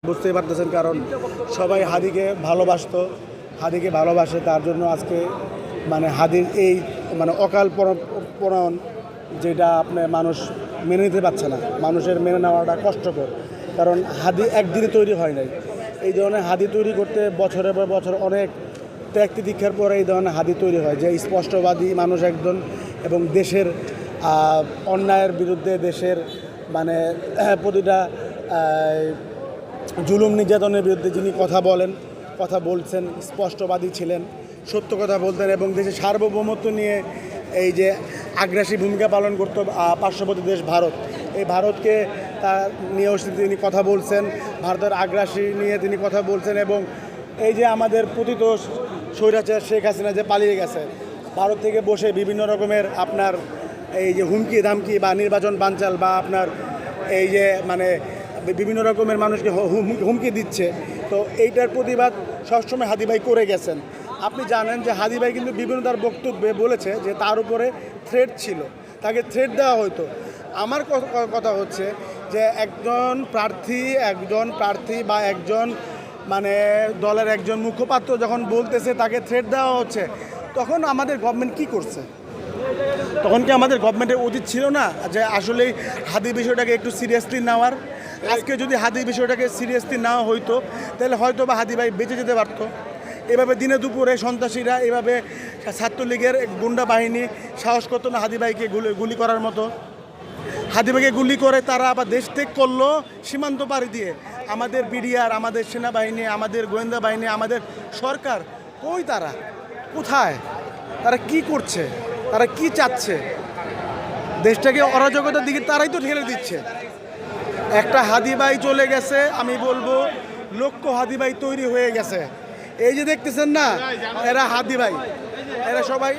বুঝতেই পারতেছেন, কারণ সবাই হাদিকে ভালোবাসতো, হাদিকে ভালোবাসে, তার জন্য আজকে মানে হাদির এই মানে অকাল পরণ যেটা আপনার মানুষ মেনে নিতে পারছে না, মানুষের মেনে নেওয়াটা কষ্টকর। কারণ হাদি একদিনে তৈরি হয় নাই, এই ধরনের হাদি তৈরি করতে বছরের পর বছর অনেক ত্যাগ তিতিক্ষার পরে এই ধরনের হাদি তৈরি হয়, যে স্পষ্টবাদী মানুষ একজন এবং দেশের অন্যায়ের বিরুদ্ধে, দেশের মানে প্রতিটা জুলুম নির্যাতনের বিরুদ্ধে যিনি কথা বলছেন, স্পষ্টবাদী ছিলেন, সত্য কথা বলতেন এবং দেশের সার্বভৌমত্ব নিয়ে এই যে আগ্রাসী ভূমিকা পালন করত পার্শ্ববর্তী দেশ ভারত, এই ভারতকে তা নিয়েও তিনি কথা বলছেন, ভারতের আগ্রাসী নিয়ে তিনি কথা বলছেন। এবং এই যে আমাদের পতিত স্বৈরাচার শেখ হাসিনা যে পালিয়ে গেছে, ভারত থেকে বসে বিভিন্ন রকমের আপনার এই যে হুমকি ধামকি বা নির্বাচন বানচাল বা আপনার এই যে মানে বিভিন্ন রকমের মানুষকে হুমকি দিচ্ছে, তো এইটার প্রতিবাদ সবসময় হাদি ভাই করে গেছেন। আপনি জানেন যে হাদি ভাই কিন্তু বিভিন্ন তার বক্তব্যে বলেছে যে তার উপরে থ্রেট ছিল, তাকে থ্রেট দেওয়া হতো। আমার কথা হচ্ছে যে একজন প্রার্থী বা একজন মানে দলের একজন মুখপাত্র যখন বলতেছে তাকে থ্রেট দেওয়া হচ্ছে, তখন আমাদের গভর্নমেন্ট কি করছে? তখন কি আমাদের গভর্নমেন্টের উচিত ছিল না যে আসলেই হাদি বিষয়টাকে একটু সিরিয়াসলি নেওয়ার? আজকে যদি হাদি বিষয়টাকে সিরিয়াসলি নেওয়া হইতো তাহলে হয়তো বা হাদি ভাই বেঁচে যেতে পারতো। এভাবে দিনে দুপুরে সন্ত্রাসীরা, এভাবে ছাত্রলীগের গুন্ডা বাহিনী সাহস করতো না হাদি ভাইকে গুলি করার মতো। হাদি ভাইকে গুলি করে তারা আবার দেশ ত্যাগ করলো সীমান্ত পাড়ি দিয়ে। আমাদের বিডিআর, আমাদের সেনাবাহিনী, আমাদের গোয়েন্দা বাহিনী, আমাদের সরকার কই? তারা কোথায়? তারা কি করছে? তারা কি চাচ্ছে? দেশটাকে অরাজকতার দিকে তারাই তো ঠেলে দিচ্ছে। একটা হাদি ভাই চলে গেছে, আমি বলবো লক্ষ হাদি ভাই তৈরি হয়ে গেছে। এই যে দেখতেছেন না, এরা হাদি ভাই, এরা সবাই